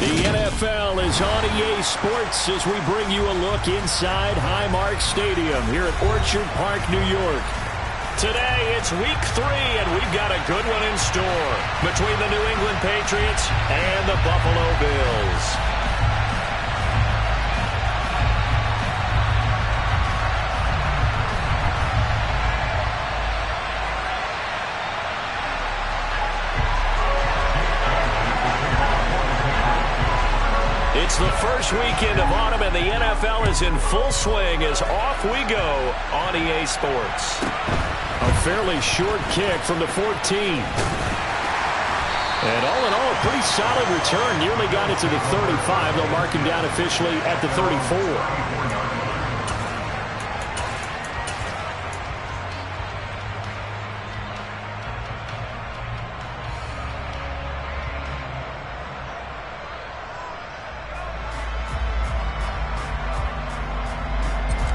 The NFL is on EA Sports as we bring you a look inside Highmark Stadium here at Orchard Park, New York. Today, it's Week 3, and we've got a good one in store between the New England Patriots and the Buffalo Bills. It's the first weekend of autumn, and the NFL is in full swing as off we go on EA Sports. A fairly short kick from the 14. And all in all, a pretty solid return. Nearly got it to the 35. They'll mark him down officially at the 34.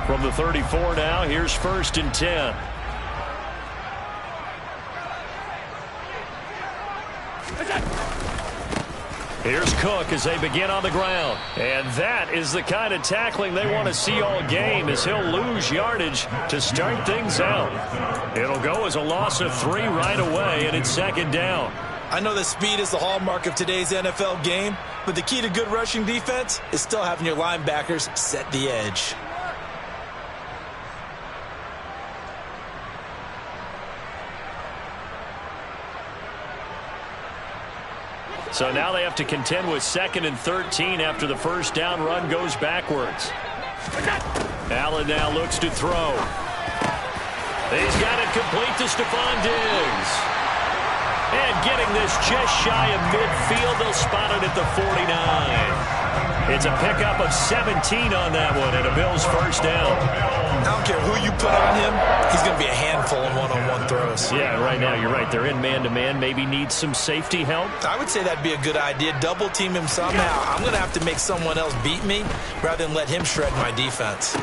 From the 34 now, here's 1st and 10. Here's Cook as they begin on the ground. And that is the kind of tackling they want to see all game, as he'll lose yardage to start things out. It'll go as a loss of 3 right away, and it's 2nd down. I know that speed is the hallmark of today's NFL game, but the key to good rushing defense is still having your linebackers set the edge. So now they have to contend with 2nd and 13 after the first down run goes backwards. Allen now looks to throw. He's got it complete to Stephon Diggs. And getting this just shy of midfield, they'll spot it at the 49. It's a pickup of 17 on that one, and a Bills first down. I don't care who you put on him, he's going to be a handful in one-on-one throws. Yeah, right now you're right. They're in man-to-man. Maybe needs some safety help. I would say that'd be a good idea. Double team him somehow. I'm going to have to make someone else beat me rather than let him shred my defense.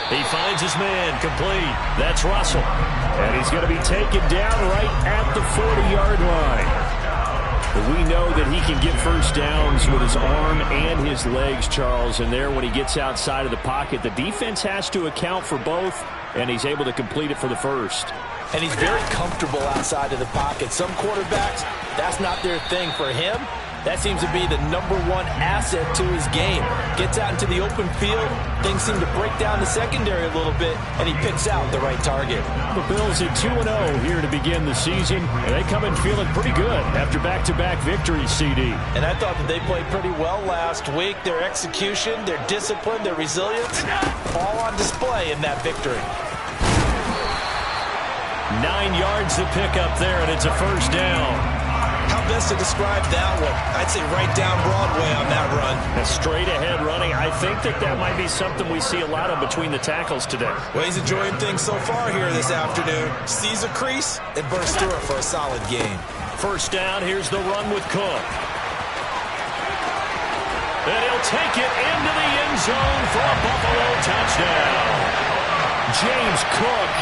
He finds his man complete. That's Russell. And he's going to be taken down right at the 40-yard line. But we know that he can get first downs with his arm and his legs, Charles. And there, when he gets outside of the pocket, the defense has to account for both, and he's able to complete it for the first. And he's very comfortable outside of the pocket. Some quarterbacks, that's not their thing. For him, that seems to be the #1 asset to his game. Gets out into the open field, things seem to break down the secondary a little bit, and he picks out the right target. The Bills at 2-0 here to begin the season, and they come in feeling pretty good after back-to-back victories, CD. And I thought that they played pretty well last week. Their execution, their discipline, their resilience, all on display in that victory. 9 yards to pick up there, and it's a first down. How best to describe that one? I'd say right down Broadway on that run. A straight-ahead running. I think that might be something we see a lot of between the tackles today. Well, he's enjoying things so far here this afternoon. Sees a crease and bursts through it for a solid game. First down, here's the run with Cook. And he'll take it into the end zone for a Buffalo touchdown. James Cook,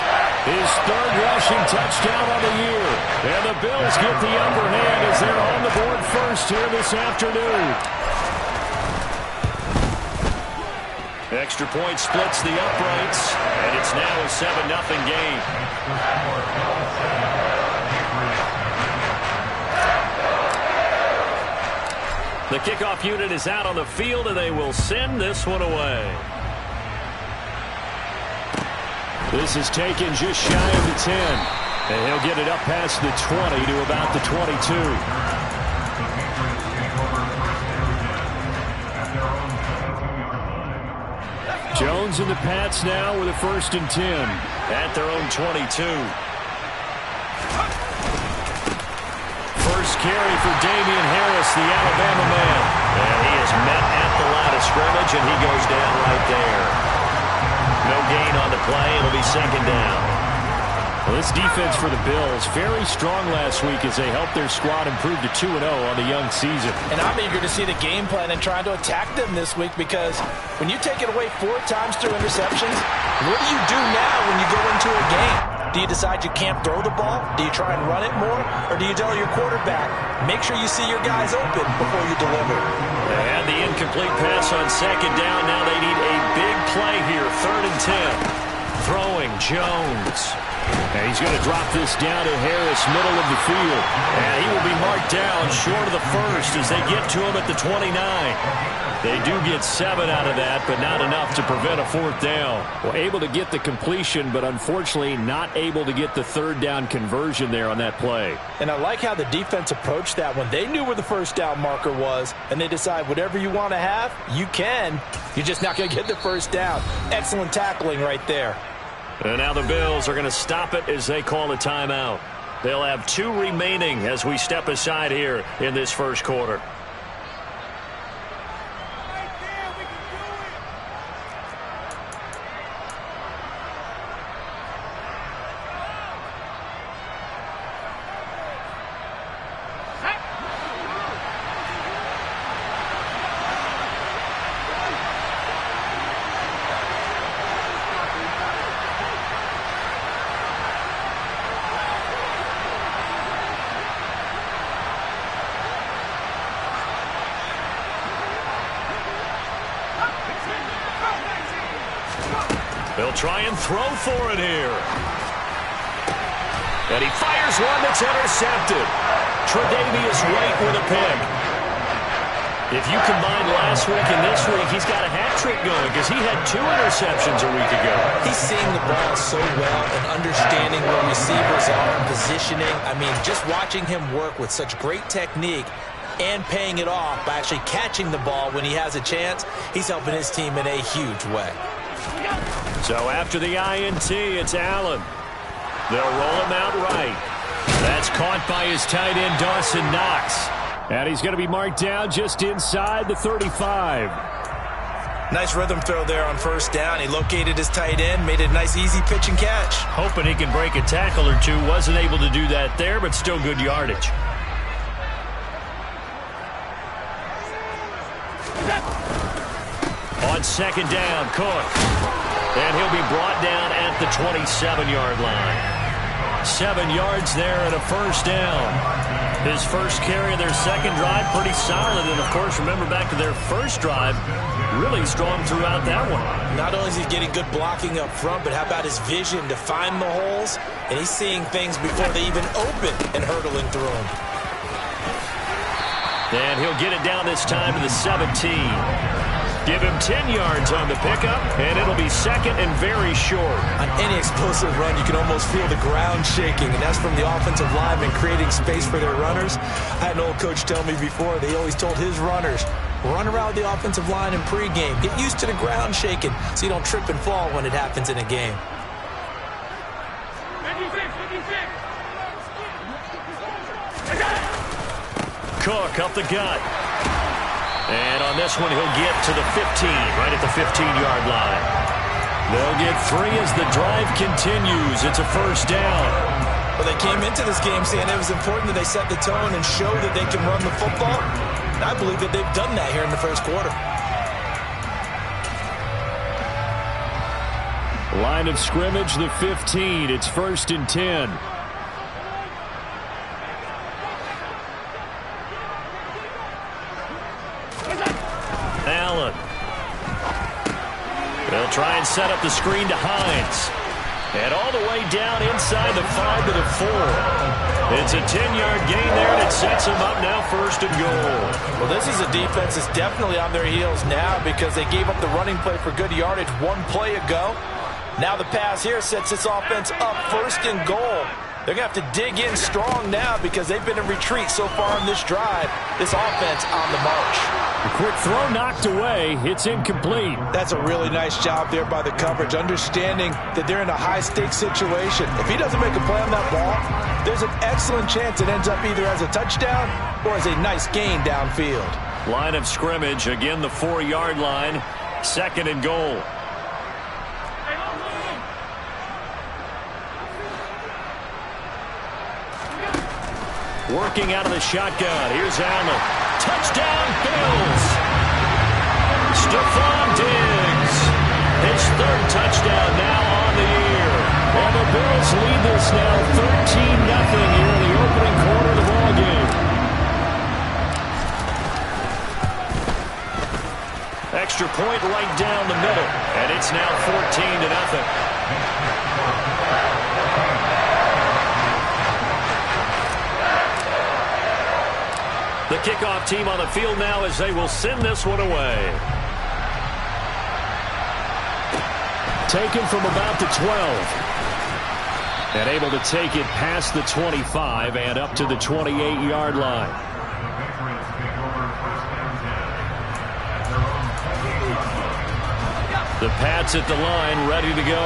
his 3rd rushing touchdown on the year. And the Bills get the upper hand as they're on the board first here this afternoon. Extra point splits the uprights, and it's now a 7-0 game. The kickoff unit is out on the field, and they will send this one away. This is taken just shy of the 10. And he'll get it up past the 20 to about the 22. Jones and the Pats now with a 1st and 10 at their own 22. First carry for Damian Harris, the Alabama man. And he is met at the line of scrimmage, and he goes down right there. No gain on the play. It'll be 2nd down. Well, this defense for the Bills, very strong last week as they helped their squad improve to 2-0 on the young season. And I'm eager to see the game plan and trying to attack them this week, because when you take it away 4 times through interceptions, what do you do now when you go into a game? Do you decide you can't throw the ball? Do you try and run it more? Or do you tell your quarterback, make sure you see your guys open before you deliver? They had the incomplete pass on second down. Now they need a big play here. 3rd and 10. Throwing Jones. And he's going to drop this down to Harris, middle of the field. And he will be marked down short of the first as they get to him at the 29. They do get 7 out of that, but not enough to prevent a 4th down. Well, able to get the completion, but unfortunately not able to get the 3rd down conversion there on that play. And I like how the defense approached that one. They knew where the 1st down marker was, and they decide whatever you want to have, you can. You're just not going to get the 1st down. Excellent tackling right there. And now the Bills are going to stop it as they call a timeout. They'll have 2 remaining as we step aside here in this first quarter. They'll try and throw for it here. And he fires one that's intercepted. Tre'Davious White with a pick. If you combine last week and this week, he's got a hat trick going because he had 2 interceptions a week ago. He's seeing the ball so well and understanding where receivers are and positioning. I mean, just watching him work with such great technique and paying it off by actually catching the ball when he has a chance, he's helping his team in a huge way. So after the INT, it's Allen. They'll roll him out right. That's caught by his tight end, Dawson Knox. And he's going to be marked down just inside the 35. Nice rhythm throw there on 1st down. He located his tight end, made a nice easy pitch and catch. Hoping he can break a tackle or 2. Wasn't able to do that there, but still good yardage. On 2nd down, Cook. And he'll be brought down at the 27-yard line. 7 yards there and a 1st down. His first carry of their 2nd drive, pretty solid. And, of course, remember back to their 1st drive, really strong throughout that one. Not only is he getting good blocking up front, but how about his vision to find the holes? And he's seeing things before they even open and hurdling through them. And he'll get it down this time to the 17. Give him 10 yards on the pickup, and it'll be 2nd and very short. On any explosive run, you can almost feel the ground shaking, and that's from the offensive linemen creating space for their runners. I had an old coach tell me before, they always told his runners, run around the offensive line in pregame. Get used to the ground shaking so you don't trip and fall when it happens in a game. Cook up the gut. And on this one, he'll get to the 15, right at the 15-yard line. They'll get 3 as the drive continues. It's a 1st down. Well, they came into this game saying it was important that they set the tone and show that they can run the football. And I believe that they've done that here in the 1st quarter. Line of scrimmage, the 15. It's 1st and 10. Allen. They'll try and set up the screen to Hines. And all the way down inside the 5 to the 4. It's a 10-yard gain there, and it sets them up now 1st and goal. Well, this is a defense that's definitely on their heels now because they gave up the running play for good yardage 1 play ago. Now the pass here sets this offense up 1st and goal. They're going to have to dig in strong now because they've been in retreat so far in this drive. This offense on the march. A quick throw knocked away. It's incomplete. That's a really nice job there by the coverage, understanding that they're in a high-stakes situation. If he doesn't make a play on that ball, there's an excellent chance it ends up either as a touchdown or as a nice gain downfield. Line of scrimmage, again the 4-yard line, 2nd and goal. Working out of the shotgun. Here's Allen. Touchdown, Bills. Stephon Diggs. His 3rd touchdown now on the year. And the Bills lead this now 13-0 here in the opening quarter of the ballgame. extra point right down the middle. And it's now 14-0. The kickoff team on the field now as they will send this one away. Taken from about the 12. And able to take it past the 25 and up to the 28-yard line. The Pats at the line, ready to go.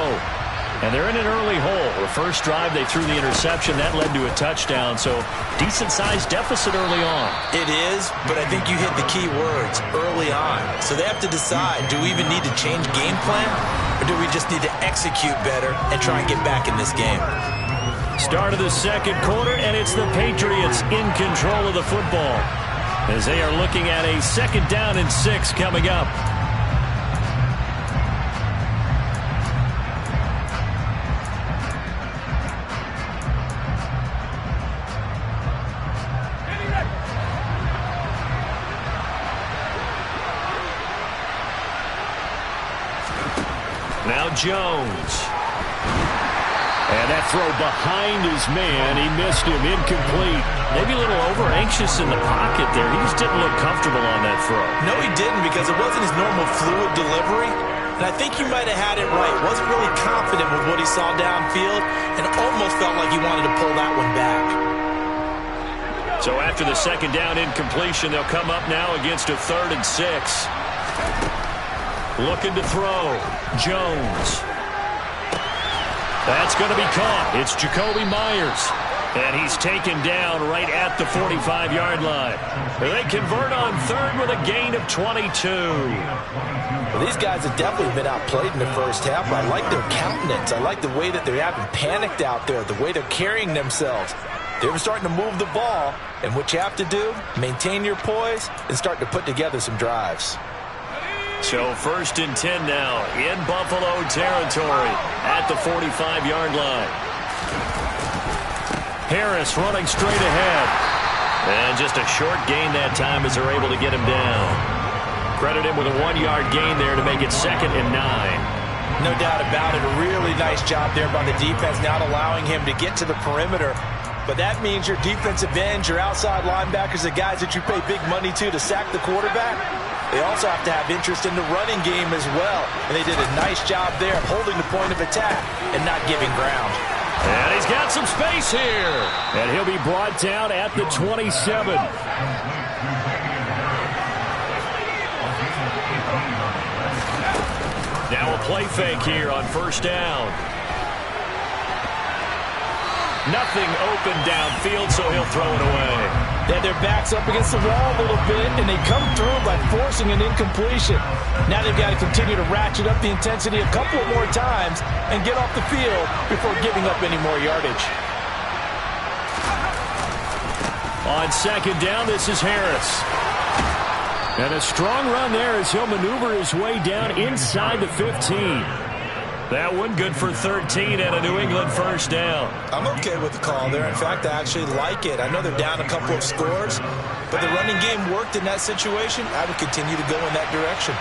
And they're in an early hole. The first drive, they threw the interception. That led to a touchdown, so decent-sized deficit early on. It is, but I think you hit the key words, early on. So they have to decide, do we even need to change game plan, or do we just need to execute better and try and get back in this game? Start of the second quarter, and it's the Patriots in control of the football as they are looking at a 2nd down and 6 coming up. Now Jones. And that throw behind his man. He missed him. Incomplete. Maybe a little over-anxious in the pocket there. He just didn't look comfortable on that throw. No, he didn't, because it wasn't his normal fluid delivery. And I think you might have had it right. Wasn't really confident with what he saw downfield and almost felt like he wanted to pull that one back. So after the 2nd down incompletion, they'll come up now against a 3rd and 6. Looking to throw. Jones. That's going to be caught. It's Jacoby Myers. And he's taken down right at the 45-yard line. They convert on 3rd with a gain of 22. Well, these guys have definitely been outplayed in the first half. I like their countenance. I like the way that they haven't panicked out there, the way they're carrying themselves. They were starting to move the ball. And what you have to do, maintain your poise and start to put together some drives. So 1st and 10 now in Buffalo territory at the 45-yard line. Harris running straight ahead. And just a short gain that time as they're able to get him down. Credit him with a 1-yard gain there to make it 2nd and 9. No doubt about it. A really nice job there by the defense, not allowing him to get to the perimeter. But that means your defensive ends, your outside linebackers, the guys that you pay big money to sack the quarterback, they also have to have interest in the running game as well. And they did a nice job there of holding the point of attack and not giving ground. And he's got some space here. And he'll be brought down at the 27. Now a play fake here on 1st down. Nothing open downfield, so he'll throw it away. They had their backs up against the wall a little bit, and they come through by forcing an incompletion. Now they've got to continue to ratchet up the intensity a couple of more times and get off the field before giving up any more yardage. On 2nd down, this is Harris. And a strong run there as he'll maneuver his way down inside the 15. That one good for 13 and a New England 1st down. I'm okay with the call there. In fact, I actually like it. I know they're down a couple of scores, but the running game worked in that situation. I would continue to go in that direction.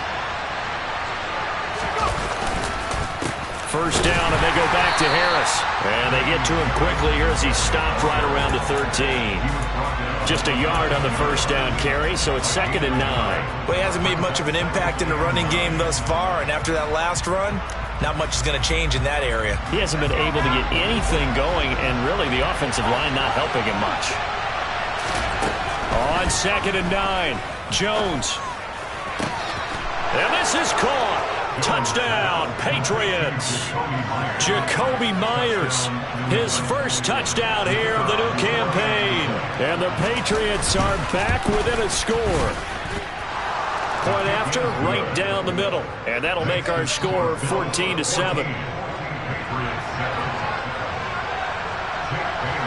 1st down, and they go back to Harris. And they get to him quickly here as he stopped right around the 13. Just a yard on the 1st down carry, so it's 2nd and 9. Well, he hasn't made much of an impact in the running game thus far, and after that last run, not much is going to change in that area. He hasn't been able to get anything going, and really the offensive line not helping him much. On 2nd and 9, Jones. And this is caught. Touchdown, Patriots. Jacoby Myers, his 1st touchdown here of the new campaign. And the Patriots are back within a score. Point after, right down the middle. And that'll make our score 14-7.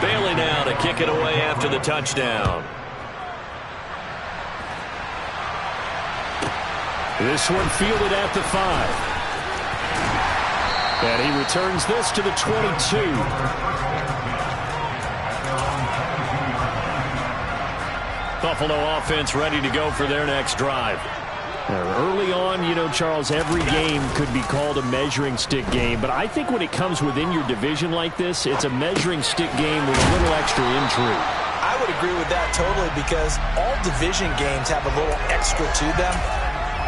Bailey now to kick it away after the touchdown. This one fielded at the 5. And he returns this to the 22. Buffalo offense ready to go for their next drive. Early on, you know, Charles, every game could be called a measuring stick game, but I think when it comes within your division like this, it's a measuring stick game with a little extra intrigue. I would agree with that totally because all division games have a little extra to them.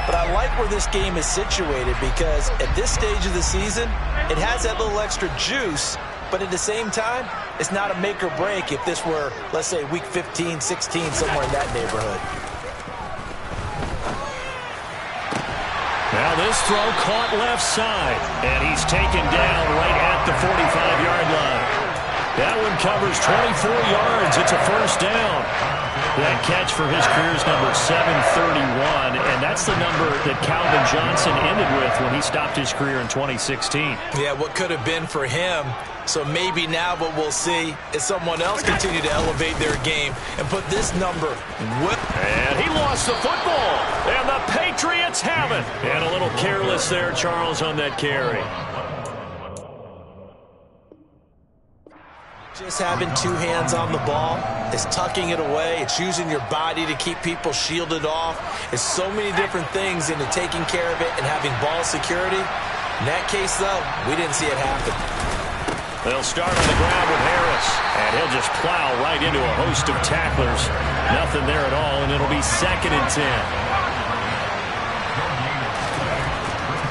But I like where this game is situated because at this stage of the season, it has that little extra juice, but at the same time, it's not a make or break if this were, let's say, week 15, 16, somewhere in that neighborhood. Now this throw caught left side, and he's taken down right at the 45-yard line. That one covers 24 yards. It's a first down. That catch for his career is number 731, and that's the number that Calvin Johnson ended with when he stopped his career in 2016. Yeah, what could have been for him. So maybe now what we'll see is someone else continue to elevate their game and put this number. And he lost the football, and the Patriots have it. And a little careless there, Charles, on that carry. Just having two hands on the ball, it's tucking it away, it's using your body to keep people shielded off. It's so many different things into taking care of it and having ball security. In that case, though, we didn't see it happen. They'll start on the ground with Harris, and he'll just plow right into a host of tacklers. Nothing there at all, and it'll be 2nd and 10.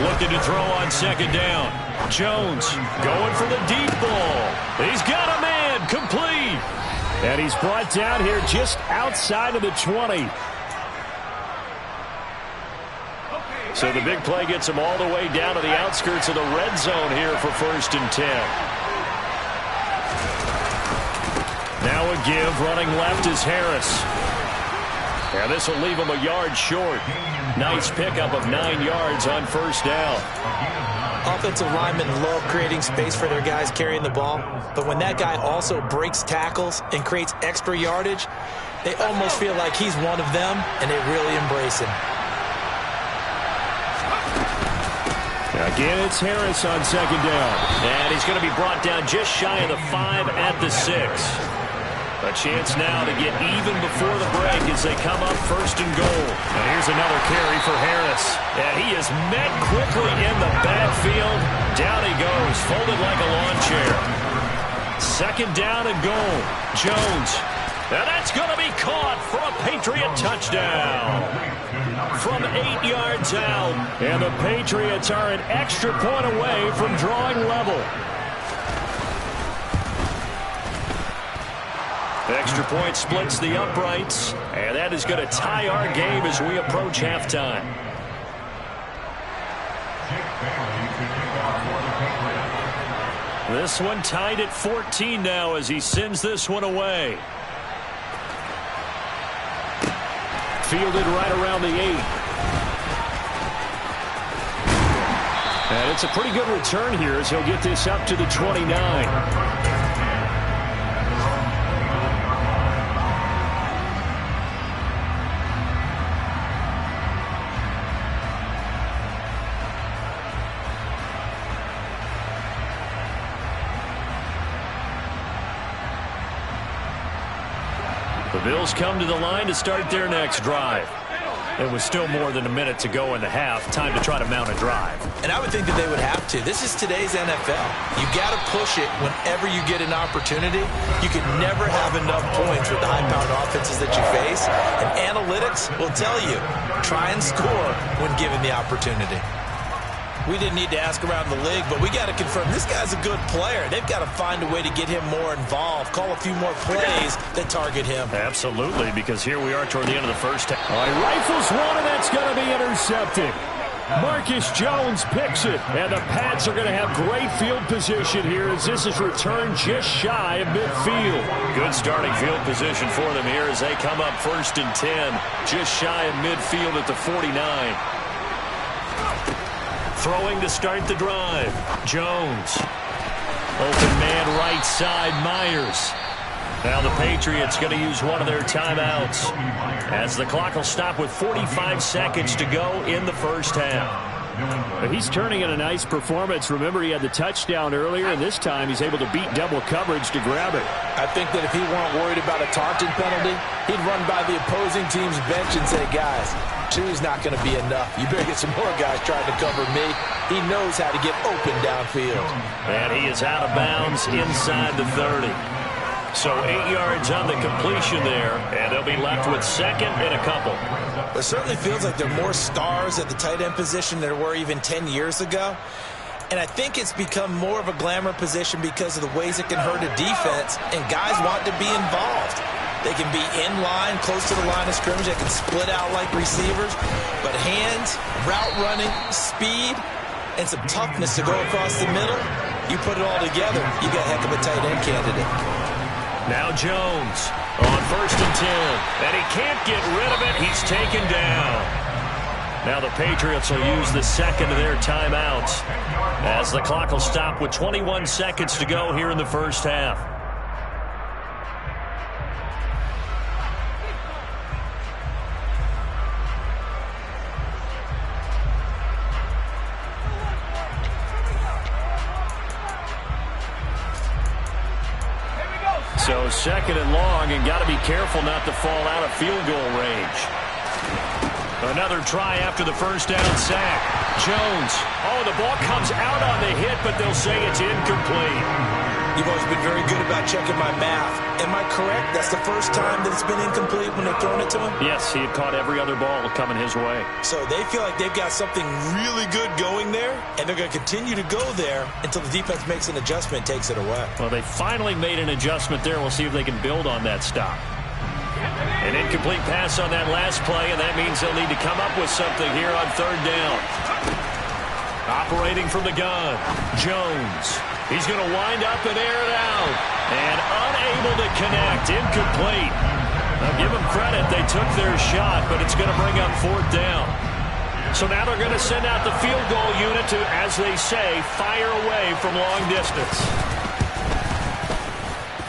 Looking to throw on 2nd down. Jones going for the deep ball. He's got a man, complete. And he's brought down here just outside of the 20. So the big play gets him all the way down to the outskirts of the red zone here for 1st and 10. Now a give, running left is Harris. And this will leave him a yard short. Nice pickup of 9 yards on 1st down. Offensive linemen love creating space for their guys carrying the ball, but when that guy also breaks tackles and creates extra yardage, they almost feel like he's one of them, and they really embrace him. Again, it's Harris on 2nd down. And he's going to be brought down just shy of the 5 at the 6. A chance now to get even before the break as they come up 1st and goal. And here's another carry for Harris. And he is met quickly in the backfield. Down he goes, folded like a lawn chair. 2nd down and goal. Jones. And that's going to be caught for a Patriot touchdown. From 8 yards out. And the Patriots are an extra point away from drawing level. Extra point splits the uprights, and that is going to tie our game as we approach halftime. This one tied at 14 now as he sends this one away. Fielded right around the 8. And it's a pretty good return here as he'll get this up to the 29. The Bills come to the line to start their next drive. It was still more than a minute to go in the half. Time to try to mount a drive. And I would think that they would have to. This is today's NFL. You got to push it whenever you get an opportunity. You can never have enough points with the high-powered offenses that you face. And analytics will tell you, try and score when given the opportunity. We didn't need to ask around the league, but we got to confirm this guy's a good player. They've got to find a way to get him more involved, call a few more plays that target him. Absolutely, because here we are toward the end of the first half. All right, rifles one, and that's going to be intercepted. Marcus Jones picks it, and the Pats are going to have great field position here as this is returned just shy of midfield. Good starting field position for them here as they come up 1st and 10, just shy of midfield at the 49. Throwing to start the drive. Jones. Open man right side, Myers. Now the Patriots going to use one of their timeouts as the clock will stop with 45 seconds to go in the first half. He's turning in a nice performance. Remember, he had the touchdown earlier, and this time he's able to beat double coverage to grab it. I think that if he weren't worried about a taunting penalty, he'd run by the opposing team's bench and say, guys, two's not going to be enough. You better get some more guys trying to cover me. He knows how to get open downfield. And he is out of bounds inside the 30. So 8 yards on the completion there, and they'll be left with second and a couple. It certainly feels like there are more stars at the tight end position than there were even 10 years ago. And I think it's become more of a glamour position because of the ways it can hurt a defense, and guys want to be involved. They can be in line, close to the line of scrimmage. They can split out like receivers. But hands, route running, speed, and some toughness to go across the middle, you put it all together, you got a heck of a tight end candidate. Now Jones on 1st and 10. And he can't get rid of it. He's taken down. Now the Patriots will use the second of their timeouts as the clock will stop with 21 seconds to go here in the first half. So second and long, and got to be careful not to fall out of field goal range. Another try after the first down sack. Jones. Oh, the ball comes out on the hit, but they'll say it's incomplete. You've always been very good about checking my math. Am I correct? That's the first time that it's been incomplete when they've thrown it to him? Yes, he had caught every other ball coming his way. So they feel like they've got something really good going there, and they're going to continue to go there until the defense makes an adjustment and takes it away. Well, they finally made an adjustment there. We'll see if they can build on that stop. An incomplete pass on that last play, and that means they'll need to come up with something here on third down. Operating from the gun, Jones. He's going to wind up and air it out. And unable to connect. Incomplete. Now give them credit. They took their shot, but it's going to bring up fourth down. So now they're going to send out the field goal unit to, as they say, fire away from long distance.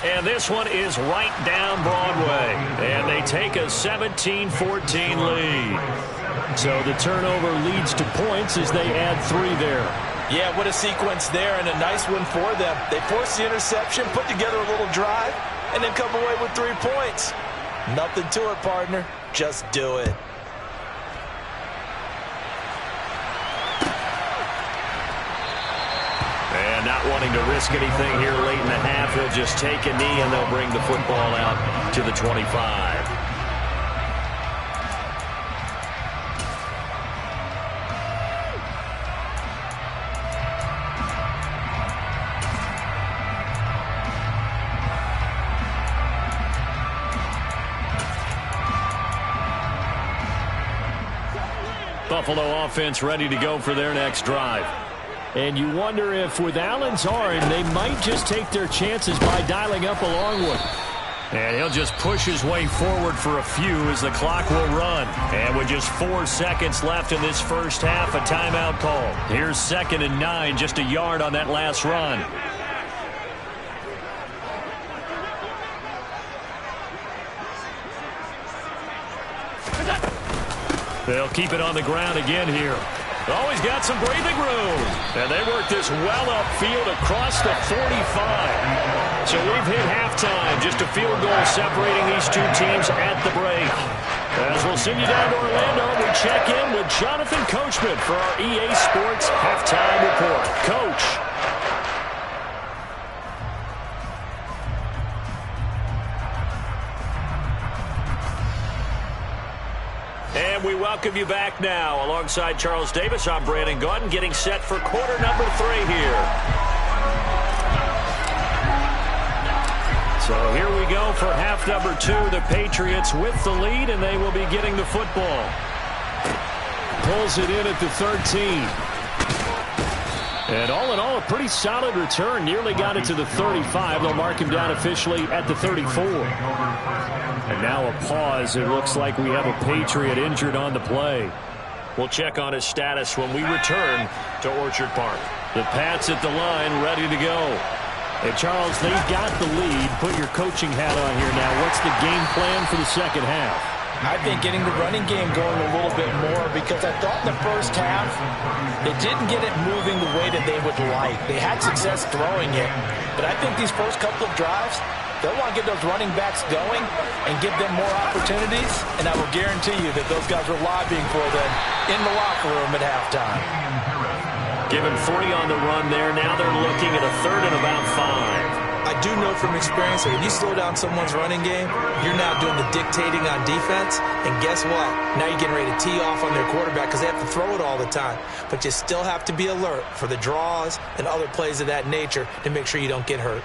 And this one is right down Broadway. And they take a 17-14 lead. So the turnover leads to points as they add 3 there. Yeah, what a sequence there, and a nice one for them. They force the interception, put together a little drive, and then come away with 3 points. Nothing to it, partner. Just do it. And not wanting to risk anything here late in the half, they'll just take a knee and they'll bring the football out to the 25. Buffalo offense ready to go for their next drive. And you wonder if with Allen's arm, they might just take their chances by dialing up a long one. And he'll just push his way forward for a few as the clock will run. And with just 4 seconds left in this first half, a timeout call. Here's 2nd and 9, just a yard on that last run. They'll keep it on the ground again here. Always got some breathing room. And they work this well upfield across the 45. So we've hit halftime. Just a field goal separating these two teams at the break. As we'll send you down to Orlando, we check in with Jonathan Coachman for our EA Sports Halftime Report. Coach. And we welcome you back now. Alongside Charles Davis, I'm Brandon Gaudin, getting set for quarter number 3 here. So here we go for half number 2. The Patriots with the lead, and they will be getting the football. Pulls it in at the 13. And all in all, a pretty solid return. Nearly got it to the 35. They'll mark him down officially at the 34. And now a pause. It looks like we have a Patriot injured on the play. We'll check on his status when we return to Orchard Park. The Pats at the line, ready to go. And Charles, they've got the lead. Put your coaching hat on here now. What's the game plan for the second half? I think getting the running game going a little bit more, because I thought in the first half they didn't get it moving the way that they would like. They had success throwing it, but I think these first couple of drives, they'll want to get those running backs going and give them more opportunities, and I will guarantee you that those guys were lobbying for them in the locker room at halftime. Give him 3 on the run there. Now they're looking at a 3rd and about 5. I do know from experience that when you slow down someone's running game, you're now doing the dictating on defense, and guess what? Now you're getting ready to tee off on their quarterback because they have to throw it all the time. But you still have to be alert for the draws and other plays of that nature to make sure you don't get hurt.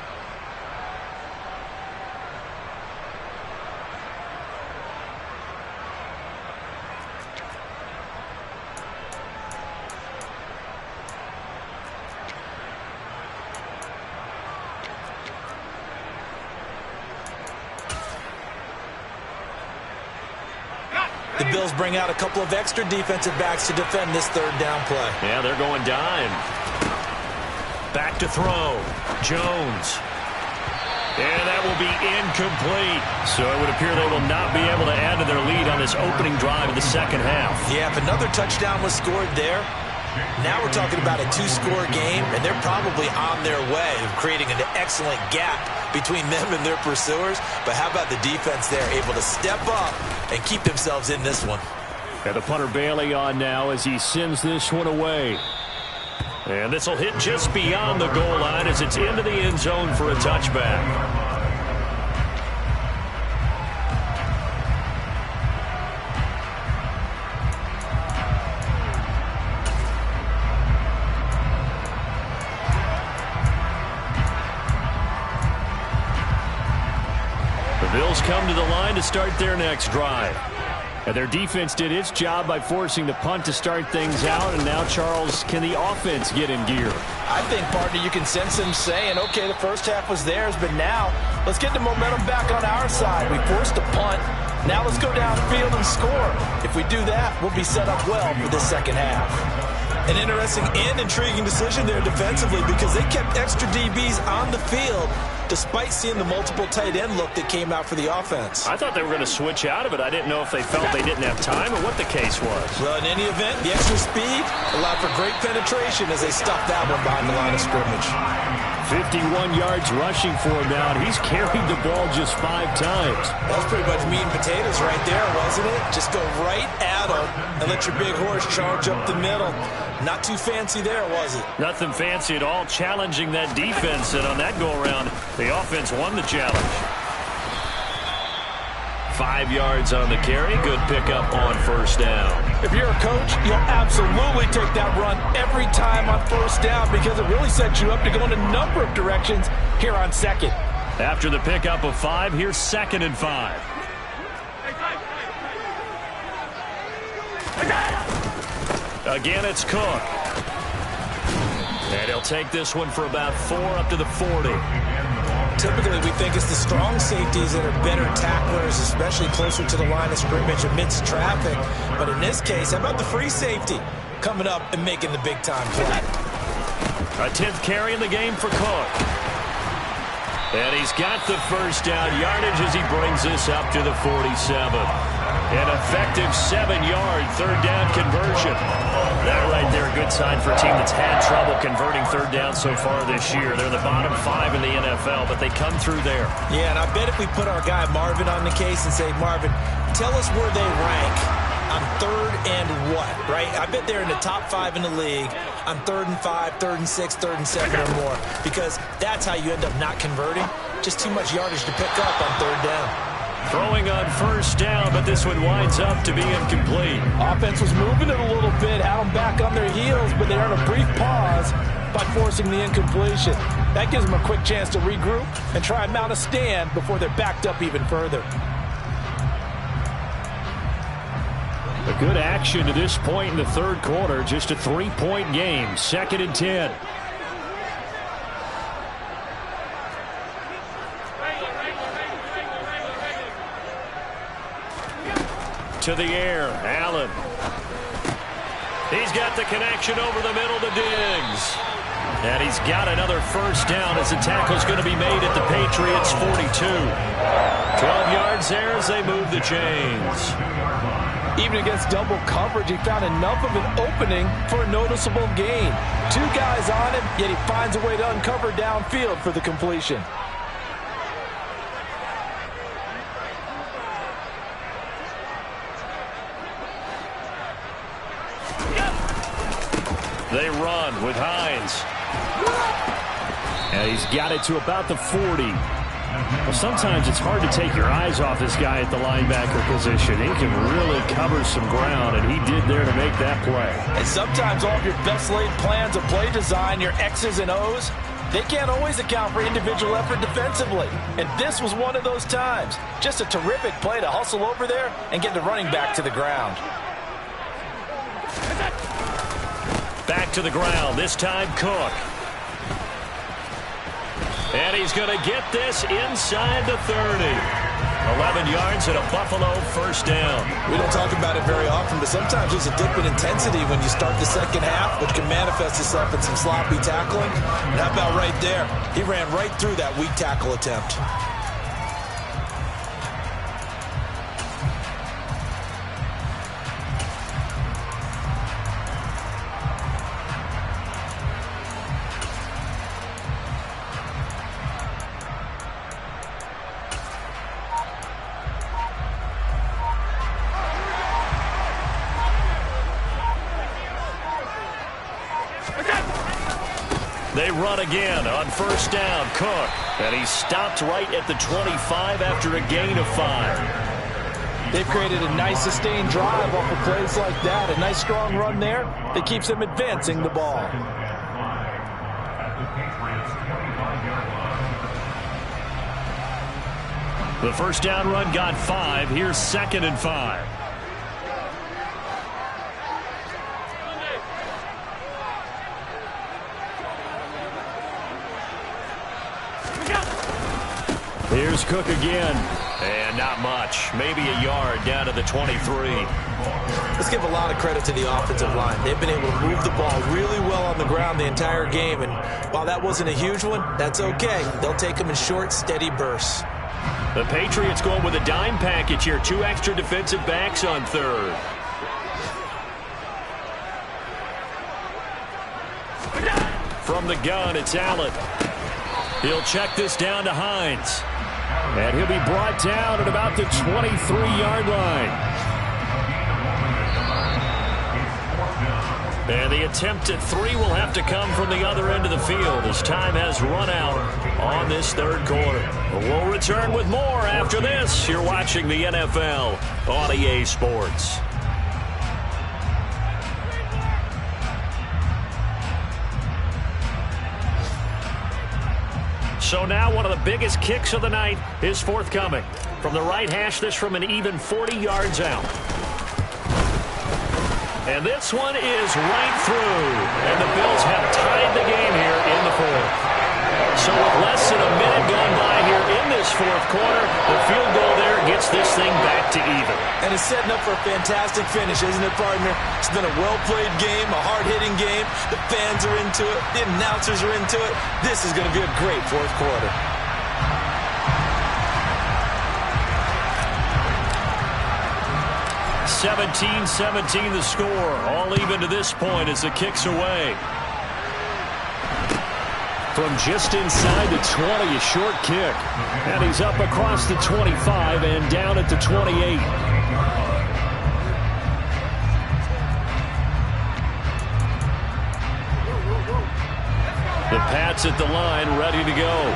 The Bills bring out a couple of extra defensive backs to defend this 3rd down play. Yeah, they're going dime. Back to throw. Jones. And that will be incomplete. So it would appear they will not be able to add to their lead on this opening drive of the second half. Yeah, if another touchdown was scored there, now we're talking about a 2-score game, and they're probably on their way of creating an excellent gap between them and their pursuers. But how about the defense there, able to step up and keep themselves in this one? And the punter Bailey on now as he sends this one away. And this will hit just beyond the goal line as it's into the end zone for a touchback. The Bills come to the line to start their next drive. And their defense did its job by forcing the punt to start things out. And now, Charles, can the offense get in gear? I think, partner, you can sense them saying, okay, the first half was theirs, but now let's get the momentum back on our side. We forced a punt. Now let's go downfield and score. If we do that, we'll be set up well for the second half. An interesting and intriguing decision there defensively, because they kept extra DBs on the field despite seeing the multiple tight end look that came out for the offense. I thought they were going to switch out of it. I didn't know if they felt they didn't have time or what the case was. Well, in any event, the extra speed allowed for great penetration as they stuffed that one behind the line of scrimmage. 51 yards rushing for him now, and he's carried the ball just 5 times. That was pretty much meat and potatoes right there, wasn't it? Just go right at him and let your big horse charge up the middle. Not too fancy there, was it? Nothing fancy at all, challenging that defense, and on that go-around, the offense won the challenge. 5 yards on the carry. Good pickup on first down. If you're a coach, you'll absolutely take that run every time on first down, because it really sets you up to go in a number of directions here on second. After the pickup of 5, here's 2nd and 5. Again, it's Cook. And he'll take this one for about 4 up to the 40. Typically, we think it's the strong safeties that are better tacklers, especially closer to the line of scrimmage amidst traffic. But in this case, how about the free safety coming up and making the big-time play? A 10th carry in the game for Cook. And he's got the first down yardage as he brings this up to the 47. An effective 7-yard third down conversion. That right there, a good sign for a team that's had trouble converting third down so far this year. They're the bottom 5 in the NFL, but they come through there. Yeah, and I bet if we put our guy Marvin on the case and say, Marvin, tell us where they rank on 3rd and what, right? I bet they're in the top 5 in the league on 3rd and 5, 3rd and 6, 3rd and 7 or more, because that's how you end up not converting. Just too much yardage to pick up on 3rd down. Throwing on first down, but this one winds up to be incomplete. Offense was moving it a little bit, had them back on their heels, but they earned a brief pause by forcing the incompletion. That gives them a quick chance to regroup and try and mount a stand before they're backed up even further. A good action to this point in the third quarter. Just a 3-point game. 2nd and 10. To the air, Allen. He's got the connection over the middle to Diggs. And he's got another first down as the tackle's going to be made at the Patriots' 42. 12 yards there as they move the chains. Even against double coverage, he found enough of an opening for a noticeable gain. 2 guys on him, yet he finds a way to uncover downfield for the completion. They run with Hines. And he's got it to about the 40. Well, sometimes it's hard to take your eyes off this guy at the linebacker position. He can really cover some ground, and he did there to make that play. And sometimes all of your best laid plans of play design, your X's and O's, they can't always account for individual effort defensively. And this was one of those times. Just a terrific play to hustle over there and get the running back to the ground. Back to the ground, this time Cook. And he's going to get this inside the 30. 11 yards and a Buffalo first down. We don't talk about it very often, but sometimes there's a dip in intensity when you start the second half, which can manifest itself in some sloppy tackling. And how about right there? He ran right through that weak tackle attempt. They run again on first down. Cook. And he stopped right at the 25 after a gain of 5. They've created a nice sustained drive off of plays like that. A nice strong run there that keeps them advancing the ball. The first down run got 5. Here's 2nd and 5. Here's Cook again. And not much. Maybe a yard down to the 23. Let's give a lot of credit to the offensive line. They've been able to move the ball really well on the ground the entire game. And while that wasn't a huge one, that's okay. They'll take them in short, steady bursts. The Patriots going with a dime package here. 2 extra defensive backs on third. From the gun, it's Allen. He'll check this down to Hines. And he'll be brought down at about the 23-yard line. And the attempt at 3 will have to come from the other end of the field as time has run out on this third quarter. We'll return with more after this. You're watching the NFL on EA Sports. So now one of the biggest kicks of the night is forthcoming. From the right hash, this from an even 40 yards out. And this one is right through. And the Bills have tied the game here in the 4th. So with less than a minute gone by here in this 4th quarter, the field goal there gets this thing back to even. And it's setting up for a fantastic finish, isn't it, partner? It's been a well-played game, a hard-hitting game. The fans are into it. The announcers are into it. This is going to be a great 4th quarter. (17-17) the score. All even to this point as the kick's away. From just inside the 20, a short kick. And he's up across the 25 and down at the 28. The Pats at the line, ready to go.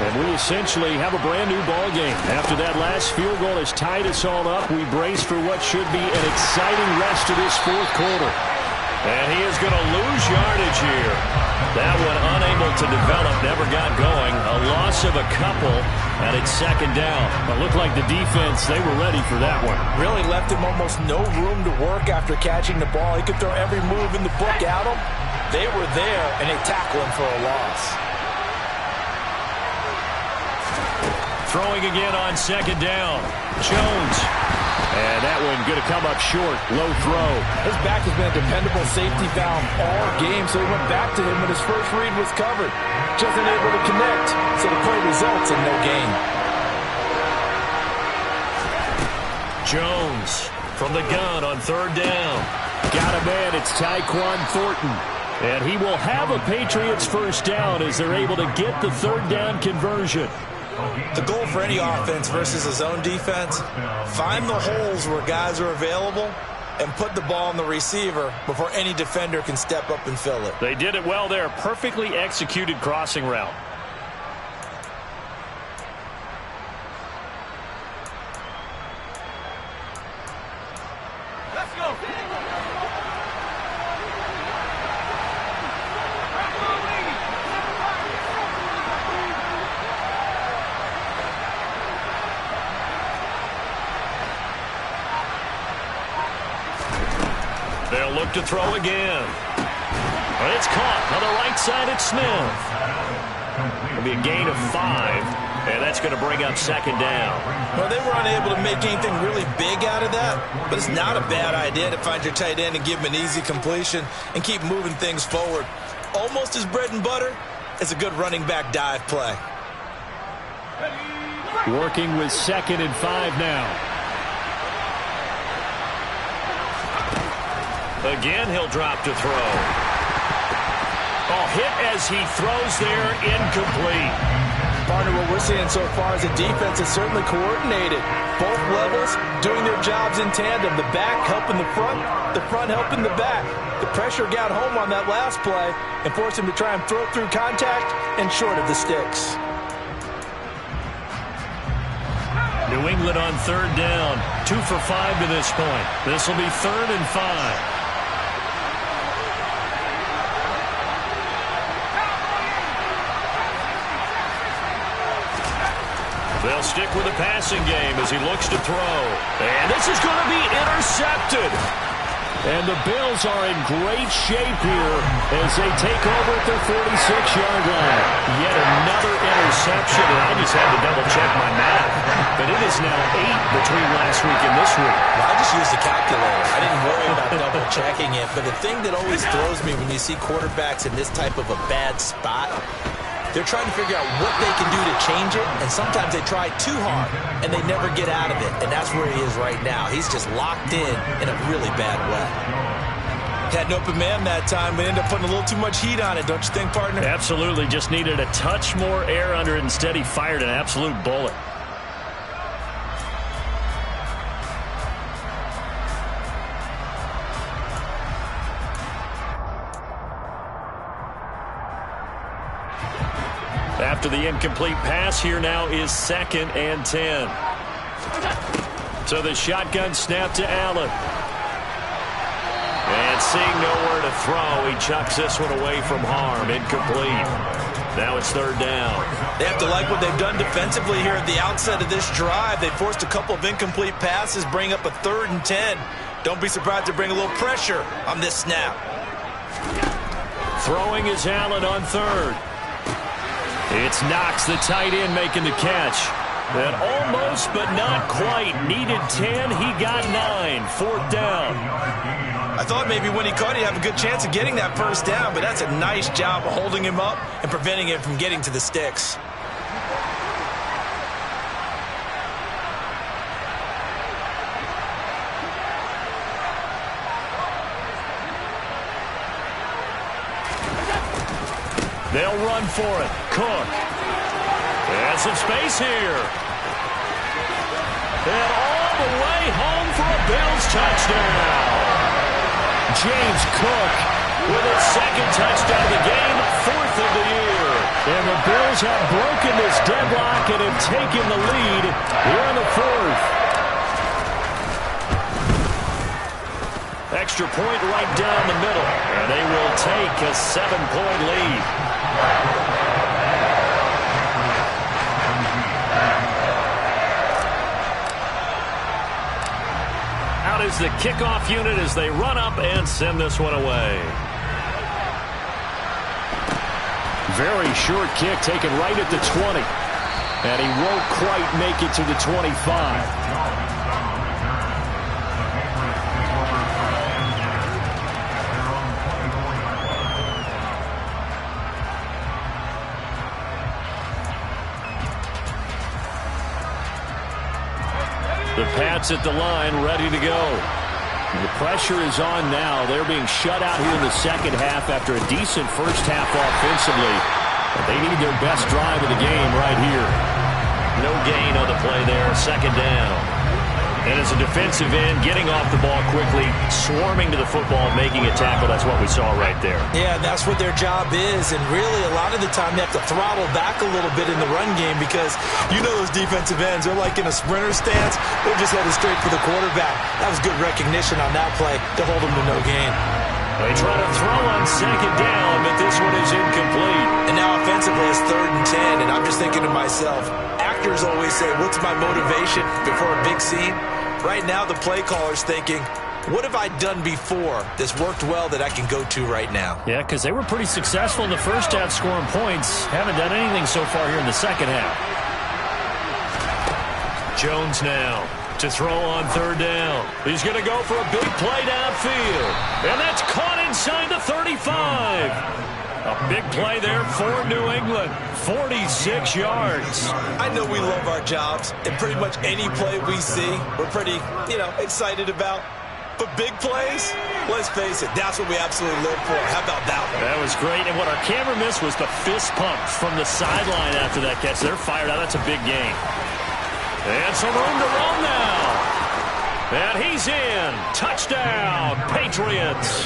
And we essentially have a brand new ball game. After that last field goal has tied us all up, we brace for what should be an exciting rest of this 4th quarter. And he is going to lose yardage here. That one unable to develop, never got going. A loss of a couple, and it's 2nd down. It looked like the defense, they were ready for that one. Really left him almost no room to work after catching the ball. He could throw every move in the book at him. They were there, and they tackled him for a loss. Throwing again on 2nd down. Jones. And that one going to come up short. Low throw. His back has been a dependable safety valve all game, so he went back to him when his first read was covered. Just unable to connect, so the play results in no gain. Jones from the gun on third down. Got a man, it's Tyquan Thornton. And he will have a Patriots first down as they're able to get the third down conversion. The goal for any offense versus a zone defense, find the holes where guys are available and put the ball on the receiver before any defender can step up and fill it. They did it well there. Perfectly executed crossing route. Let's go. They'll look to throw again. And it's caught on the right side at Smith. It'll be a gain of 5, and that's going to bring up second down. Well, they were unable to make anything really big out of that, but it's not a bad idea to find your tight end and give him an easy completion and keep moving things forward. Almost as bread and butter as a good running back dive play. Working with 2nd and 5 now. Again, he'll drop to throw. Oh, hit as he throws there, incomplete. Partner, what we're seeing so far is a defense is certainly coordinated. Both levels doing their jobs in tandem. The back helping the front helping the back. The pressure got home on that last play and forced him to try and throw through contact and short of the sticks. New England on third down. 2 for 5 to this point. This will be 3rd and 5. They'll stick with the passing game as he looks to throw. And this is going to be intercepted. And the Bills are in great shape here as they take over at their 46-yard line. Yet another interception, and I just had to double-check my math. But it is now 8 between last week and this week. Well, I just used the calculator. I didn't worry about double-checking it. But the thing that always throws me when you see quarterbacks in this type of a bad spot, they're trying to figure out what they can do to change it, and sometimes they try too hard, and they never get out of it, and that's where he is right now. He's just locked in a really bad way. Had an open man that time, but ended up putting a little too much heat on it, don't you think, partner? Absolutely. Just needed a touch more air under it. Instead, he fired an absolute bullet. After the incomplete pass, here now is 2nd and 10. So the shotgun snap to Allen. And seeing nowhere to throw, he chucks this one away from harm. Incomplete. Now it's 3rd down. They have to like what they've done defensively here at the outset of this drive. They forced a couple of incomplete passes, bring up a 3rd and 10. Don't be surprised to bring a little pressure on this snap. Throwing is Allen on 3rd. It's Knox, the tight end, making the catch. And almost, but not quite. Needed 10, he got 9. 4th down. I thought maybe when he caught, he'd have a good chance of getting that first down, but that's a nice job of holding him up and preventing him from getting to the sticks. They'll run for it. Cook. And some space here. And all the way home for a Bills touchdown. James Cook with his 2nd touchdown of the game, 4th of the year. And the Bills have broken this deadlock and have taken the lead here in the 4th. Extra point right down the middle. And they will take a 7-point lead. Out is the kickoff unit as they run up and send this one away. Very short kick taken right at the 20. And he won't quite make it to the 25. The Pats at the line, ready to go. The pressure is on now. They're being shut out here in the second half after a decent first half offensively. But they need their best drive of the game right here. No gain on the play there. Second down. And as a defensive end, getting off the ball quickly, swarming to the football, making a tackle, that's what we saw right there. Yeah, that's what their job is. And really, a lot of the time, they have to throttle back a little bit in the run game because you know those defensive ends, they're like in a sprinter stance. They're just headed straight for the quarterback. That was good recognition on that play to hold them to no gain. They try to throw on second down, but this one is incomplete. And now offensively, it's 3rd and 10, and I'm just thinking to myself, actors always say, what's my motivation before a big scene? Right now, the play caller's thinking, what have I done before that's worked well that I can go to right now? Yeah, because they were pretty successful in the first half scoring points. Haven't done anything so far here in the second half. Jones now to throw on 3rd down. He's going to go for a big play downfield. And that's caught inside the 35. A big play there for New England. 46 yards. I know we love our jobs, and pretty much any play we see, we're pretty, excited about. But big plays, let's face it, that's what we absolutely live for. How about that one? That was great. And what our camera missed was the fist pump from the sideline after that catch. They're fired out. That's a big gain. And some room to run now. And he's in. Touchdown, Patriots.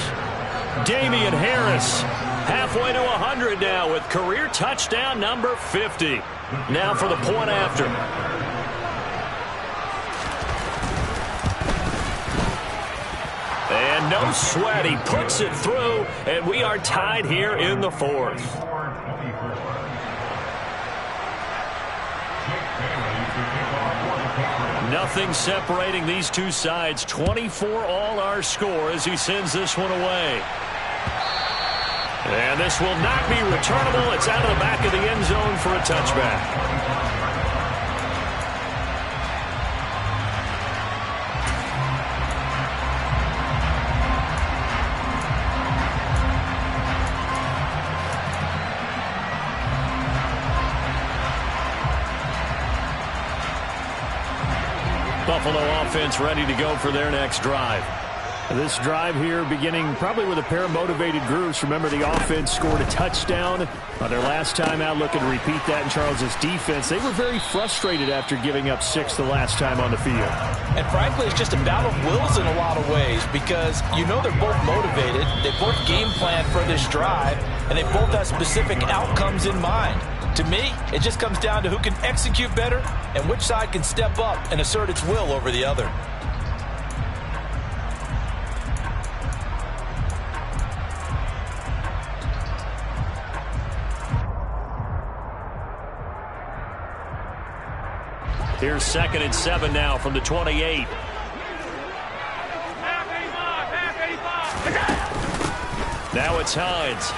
Damian Harris halfway to 100 now with career touchdown number 50. Now for the point after. And no sweat. He puts it through, and we are tied here in the 4th. Nothing separating these two sides. 24 all our score as he sends this one away. And this will not be returnable. It's out of the back of the end zone for a touchback. Buffalo offense ready to go for their next drive. This drive here beginning probably with a pair of motivated groups. Remember, the offense scored a touchdown on their last time out. Looking to repeat that in Charles's defense. They were very frustrated after giving up 6 the last time on the field. And frankly, it's just a battle of wills in a lot of ways because they're both motivated. They both game plan for this drive, and they both have specific outcomes in mind. To me, it just comes down to who can execute better and which side can step up and assert its will over the other. Here's 2nd and 7 now from the 28. Now it's Hines.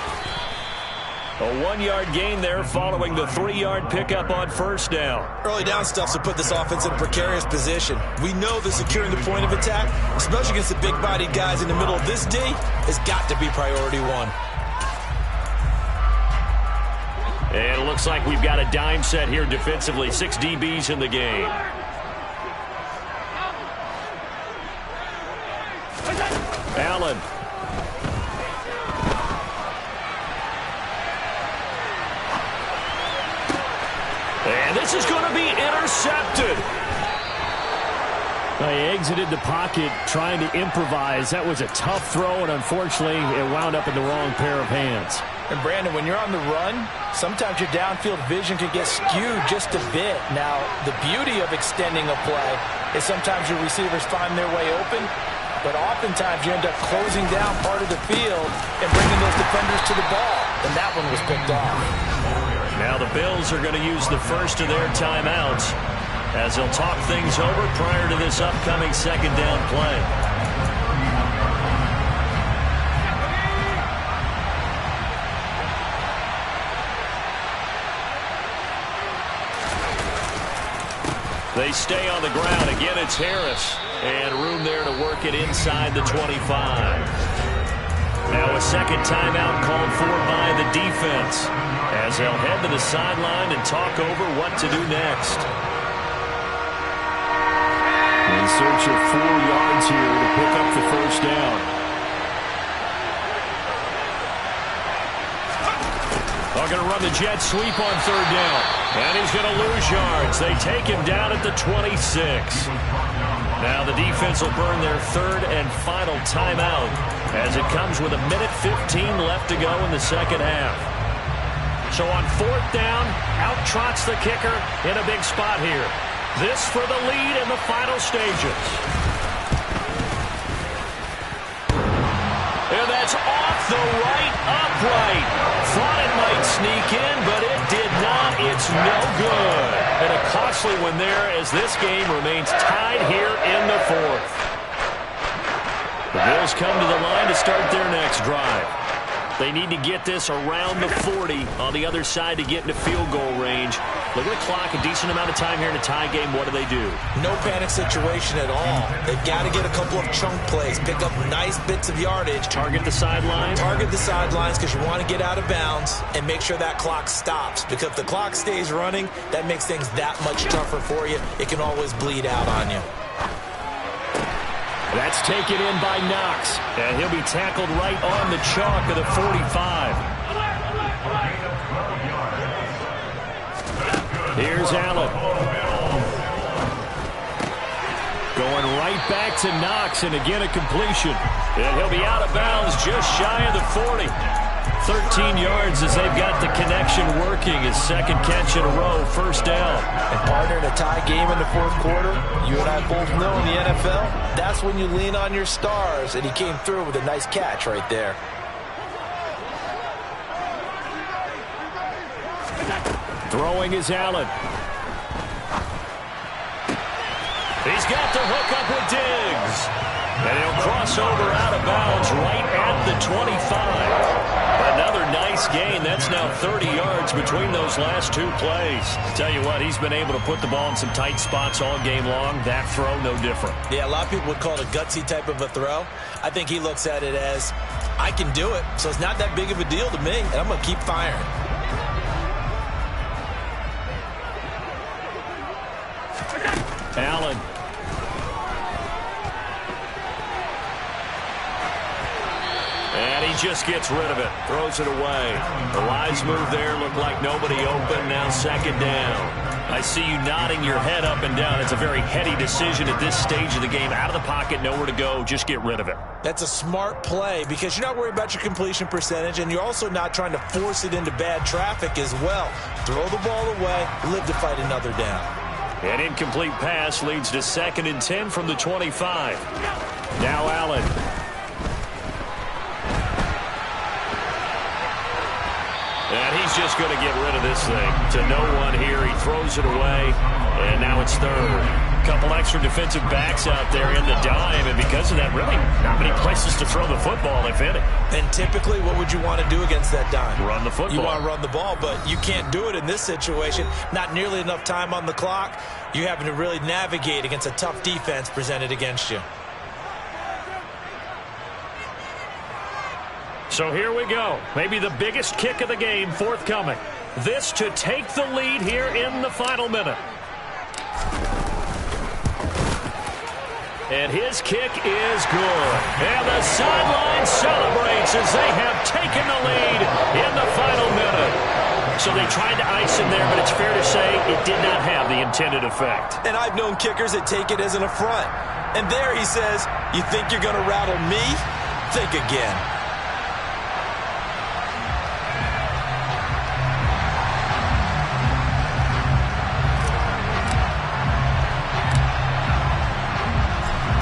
A 1-yard gain there following the 3-yard pickup on 1st down. Early down stuff to put this offense in a precarious position. We know that securing the point of attack, especially against the big-bodied guys in the middle of this D, has got to be priority 1. And it looks like we've got a dime set here defensively. 6 DBs in the game. Allen. And this is going to be intercepted. He exited the pocket trying to improvise. That was a tough throw, and unfortunately, it wound up in the wrong pair of hands. And Brandon, when you're on the run, sometimes your downfield vision can get skewed just a bit. Now, the beauty of extending a play is sometimes your receivers find their way open, but oftentimes you end up closing down part of the field and bringing those defenders to the ball, and that one was picked off. Now the Bills are going to use the first of their timeouts as they'll talk things over prior to this upcoming 2nd down play. They stay on the ground. Again, it's Harris. And room there to work it inside the 25. Now a 2nd timeout called for by the defense as they'll head to the sideline and talk over what to do next. In search of 4 yards here to pick up the first down. They're going to run the jet sweep on 3rd down. And he's going to lose yards. They take him down at the 26. Now the defense will burn their 3rd and final timeout as it comes with 1:15 left to go in the second half. So on 4th down, out trots the kicker in a big spot here. This for the lead in the final stages. And that's off the right upright. Thought it might sneak in, but it did not. It's no good. And a costly one there as this game remains tied here in the 4th. The Bills come to the line to start their next drive. They need to get this around the 40 on the other side to get into field goal range. Look at the clock, a decent amount of time here in a tie game. What do? No panic situation at all. They've got to get a couple of chunk plays, pick up nice bits of yardage. Target the sidelines? Target the sidelines because you want to get out of bounds and make sure that clock stops. Because if the clock stays running, that makes things that much tougher for you. It can always bleed out on you. That's taken in by Knox, and he'll be tackled right on the chalk of the 45. Here's Allen. Going right back to Knox, and again a completion. And he'll be out of bounds just shy of the 40. 13 yards as they've got the connection working. His 2nd catch in a row, 1st down. And partner, in a tie game in the 4th quarter, you and I both know in the NFL, that's when you lean on your stars, and he came through with a nice catch right there. Throwing is Allen. He's got the hook up with Diggs. And he'll cross over out of bounds right at the 25. Another nice gain. That's now 30 yards between those last 2 plays. Tell you what, he's been able to put the ball in some tight spots all game long. That throw, no different. Yeah, a lot of people would call it a gutsy type of a throw. I think he looks at it as, I can do it, so it's not that big of a deal to me, and I'm going to keep firing. Allen. And he just gets rid of it. Throws it away. The wise move there. Looked like nobody open. Now 2nd down. I see you nodding your head up and down. It's a very heady decision at this stage of the game. Out of the pocket, nowhere to go. Just get rid of it. That's a smart play because you're not worried about your completion percentage, and you're also not trying to force it into bad traffic as well. Throw the ball away. Live to fight another down. An incomplete pass leads to 2nd and 10 from the 25. Now Allen. And he's just going to get rid of this thing. To no one here. He throws it away. And now it's 3rd. Couple extra defensive backs out there in the dime. And because of that, really not many places to throw the football, if any. And typically, what would you want to do against that dime? Run the football. You want to run the ball, but you can't do it in this situation. Not nearly enough time on the clock. You're having to really navigate against a tough defense presented against you. So here we go. Maybe the biggest kick of the game forthcoming. This to take the lead here in the final minute. And his kick is good. And the sideline celebrates as they have taken the lead in the final minute. So they tried to ice him there, but it's fair to say it did not have the intended effect. And I've known kickers that take it as an affront. And there he says, you think you're going to rattle me? Think again.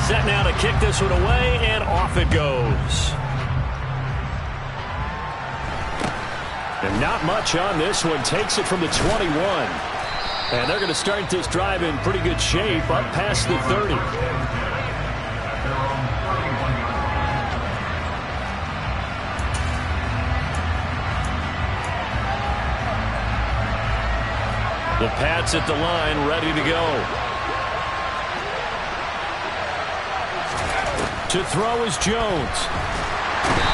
Set now to kick this one away, and off it goes. And not much on this one. Takes it from the 21. And they're going to start this drive in pretty good shape, up past the 30. The Pats at the line, ready to go. To throw is Jones.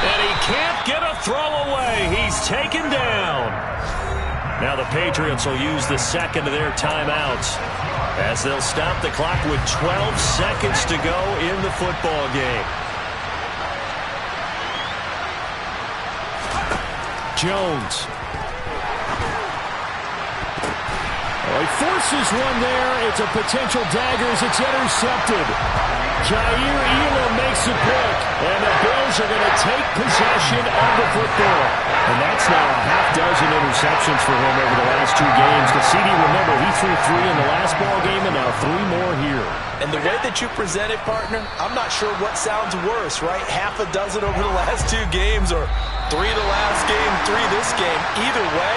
And he can't get a throw away. He's taken down. Now the Patriots will use the 2nd of their timeouts. As they'll stop the clock with 12 seconds to go in the football game. Jones. Oh, he forces one there. It's a potential dagger as it's intercepted. Jair Elam makes it quick, and the Bills are going to take possession of the football. And that's now a half dozen interceptions for him over the last 2 games. Because CD, remember, he threw 3 in the last ball game and now 3 more here. And the way that you present it, partner, I'm not sure what sounds worse, right? Half a dozen over the last 2 games or 3 the last game, 3 this game. Either way,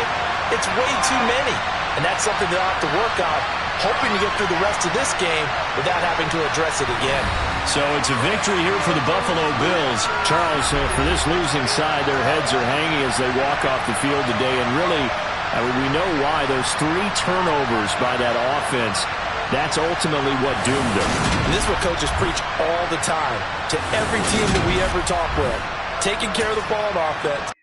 it's way too many. And that's something they'll have to work on, hoping to get through the rest of this game without having to address it again. So it's a victory here for the Buffalo Bills. Charles, for this losing side, their heads are hanging as they walk off the field today. And really, we know why. Those 3 turnovers by that offense, that's ultimately what doomed them. And this is what coaches preach all the time to every team that we ever talk with. Taking care of the ball on offense.